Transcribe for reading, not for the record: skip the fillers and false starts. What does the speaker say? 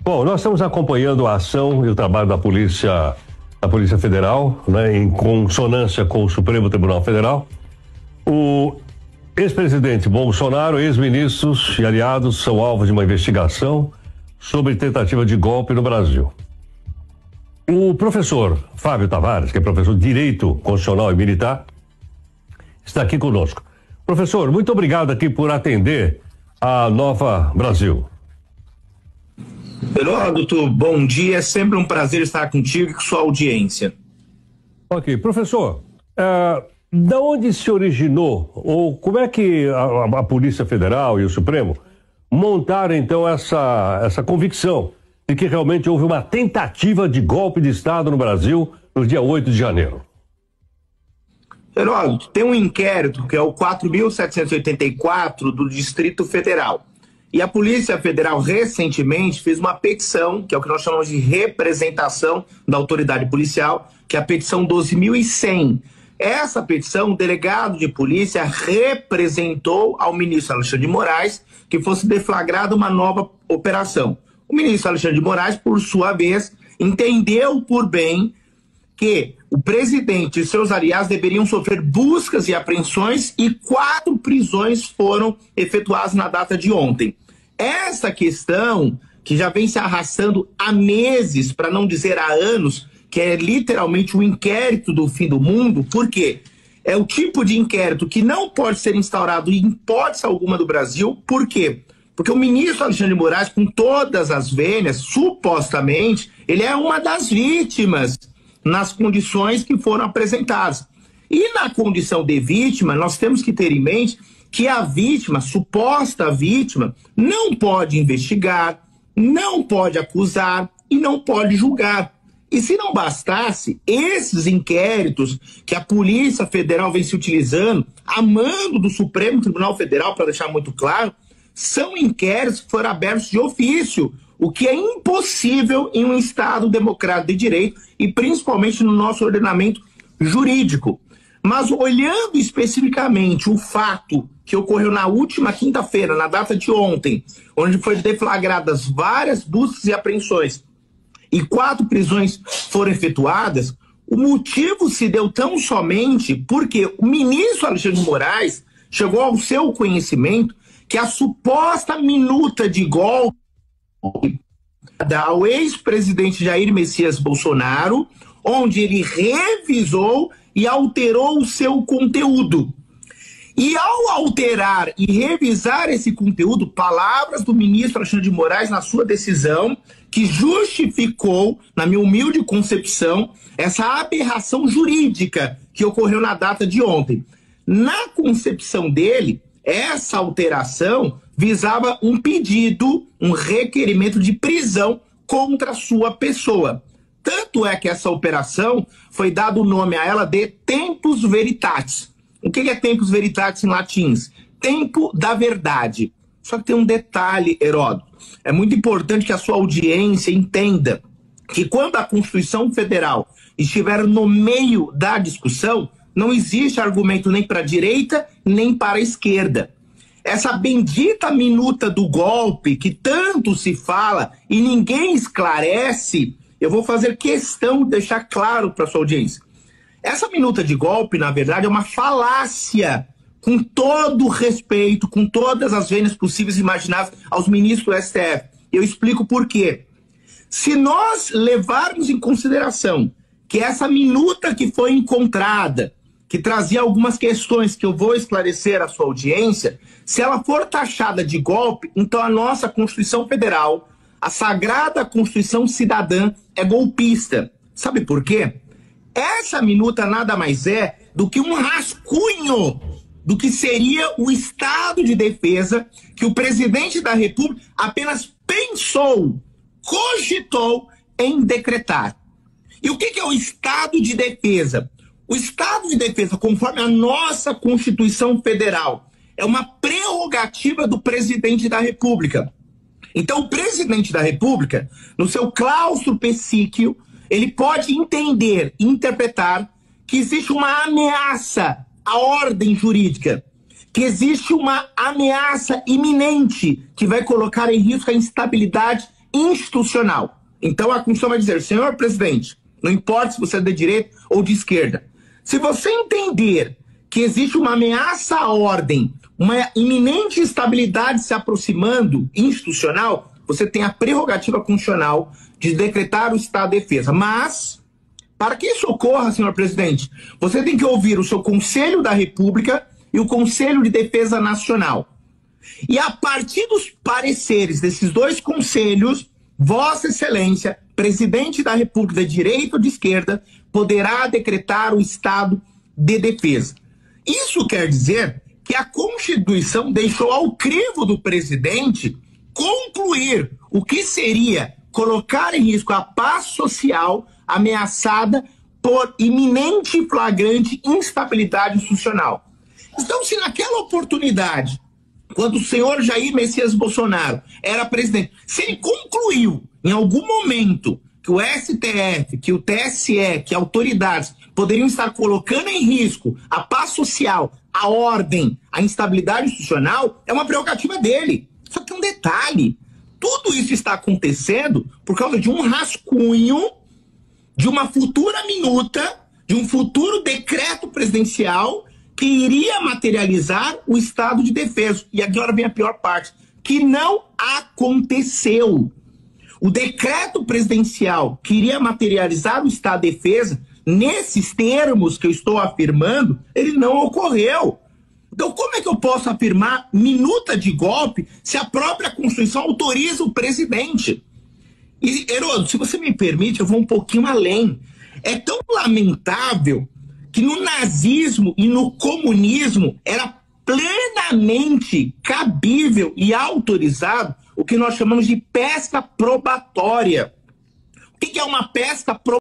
Bom, nós estamos acompanhando a ação e o trabalho da Polícia Federal, né, em consonância com o Supremo Tribunal Federal. O ex-presidente Bolsonaro, ex-ministros e aliados são alvos de uma investigação sobre tentativa de golpe no Brasil. O professor Fábio Tavares, que é professor de Direito Constitucional e Militar, está aqui conosco. Professor, muito obrigado aqui por atender a Nova Brasil. Heródoto, bom dia, é sempre um prazer estar contigo e com sua audiência. Ok, professor, da onde se originou, ou como é que a Polícia Federal e o Supremo montaram então essa convicção de que realmente houve uma tentativa de golpe de Estado no Brasil no dia 8 de janeiro? Heródoto, tem um inquérito que é o 4.784 do Distrito Federal. E a Polícia Federal recentemente fez uma petição, que é o que nós chamamos de representação da autoridade policial, que é a petição 12.100. Essa petição, o delegado de polícia representou ao ministro Alexandre de Moraes que fosse deflagrada uma nova operação. O ministro Alexandre de Moraes, por sua vez, entendeu por bem que o presidente e seus aliados deveriam sofrer buscas e apreensões e 4 prisões foram efetuadas na data de ontem. Essa questão, que já vem se arrastando há meses, para não dizer há anos, que é literalmente o inquérito do fim do mundo, por quê? É o tipo de inquérito que não pode ser instaurado em hipótese alguma do Brasil. Por quê? Porque o ministro Alexandre de Moraes, com todas as vênias, supostamente, ele é uma das vítimas nas condições que foram apresentadas. E na condição de vítima, nós temos que ter em mente que a vítima, suposta vítima, não pode investigar, não pode acusar e não pode julgar. E se não bastasse, esses inquéritos que a Polícia Federal vem se utilizando, a mando do Supremo Tribunal Federal, para deixar muito claro, são inquéritos que foram abertos de ofício, o que é impossível em um Estado democrático de direito e principalmente no nosso ordenamento jurídico. Mas olhando especificamente o fato que ocorreu na última quinta-feira, na data de ontem, onde foram deflagradas várias buscas e apreensões e 4 prisões foram efetuadas, o motivo se deu tão somente porque o ministro Alexandre de Moraes chegou ao seu conhecimento que a suposta minuta de golpe ao ex-presidente Jair Messias Bolsonaro, onde ele revisou e alterou o seu conteúdo. E ao alterar e revisar esse conteúdo, palavras do ministro Alexandre de Moraes na sua decisão, que justificou, na minha humilde concepção, essa aberração jurídica que ocorreu na data de ontem. Na concepção dele, essa alteração visava um pedido, um requerimento de prisão contra a sua pessoa. Tanto é que essa operação foi dado o nome a ela de Tempus Veritatis. O que é Tempus Veritatis em latim? Tempo da verdade. Só que tem um detalhe, Heródoto. É muito importante que a sua audiência entenda que quando a Constituição Federal estiver no meio da discussão, não existe argumento nem para a direita, nem para a esquerda. Essa bendita minuta do golpe, que tanto se fala e ninguém esclarece, eu vou fazer questão de deixar claro para a sua audiência. Essa minuta de golpe, na verdade, é uma falácia, com todo o respeito, com todas as vênias possíveis e imagináveis aos ministros do STF. Eu explico por quê. Se nós levarmos em consideração que essa minuta que foi encontrada, que trazia algumas questões que eu vou esclarecer à sua audiência, se ela for taxada de golpe, então a nossa Constituição Federal, a Sagrada Constituição Cidadã, é golpista. Sabe por quê? Essa minuta nada mais é do que um rascunho do que seria o estado de defesa que o presidente da República apenas pensou, cogitou em decretar. E o que é o estado de defesa? O estado de defesa, conforme a nossa Constituição Federal, é uma prerrogativa do presidente da República. Então, o presidente da República, no seu claustro psíquico, ele pode entender, interpretar que existe uma ameaça à ordem jurídica, que existe uma ameaça iminente que vai colocar em risco a instabilidade institucional. Então a Constituição vai dizer, senhor presidente, não importa se você é de direita ou de esquerda, se você entender que existe uma ameaça à ordem, uma iminente instabilidade se aproximando institucional, você tem a prerrogativa constitucional de decretar o estado de defesa. Mas, para que isso ocorra, senhor presidente, você tem que ouvir o seu Conselho da República e o Conselho de Defesa Nacional. E a partir dos pareceres desses dois conselhos, Vossa Excelência, presidente da República de direita ou de esquerda, poderá decretar o estado de defesa. Isso quer dizer que a Constituição deixou ao crivo do presidente concluir o que seria colocar em risco a paz social ameaçada por iminente e flagrante instabilidade institucional. Então, se naquela oportunidade, quando o senhor Jair Messias Bolsonaro era presidente, se ele concluiu em algum momento que o STF, que o TSE, que autoridades poderiam estar colocando em risco a paz social, a ordem, a instabilidade institucional, é uma prerrogativa dele. Só que um detalhe, tudo isso está acontecendo por causa de um rascunho, de uma futura minuta, de um futuro decreto presidencial que iria materializar o estado de defesa. E agora vem a pior parte, que não aconteceu. O decreto presidencial que iria materializar o estado de defesa, nesses termos que eu estou afirmando, ele não ocorreu. Então, como é que eu posso afirmar minuta de golpe se a própria Constituição autoriza o presidente? E, Heródoto, se você me permite, eu vou um pouquinho além. É tão lamentável que no nazismo e no comunismo era plenamente cabível e autorizado o que nós chamamos de pesca probatória. O que é uma pesca probatória?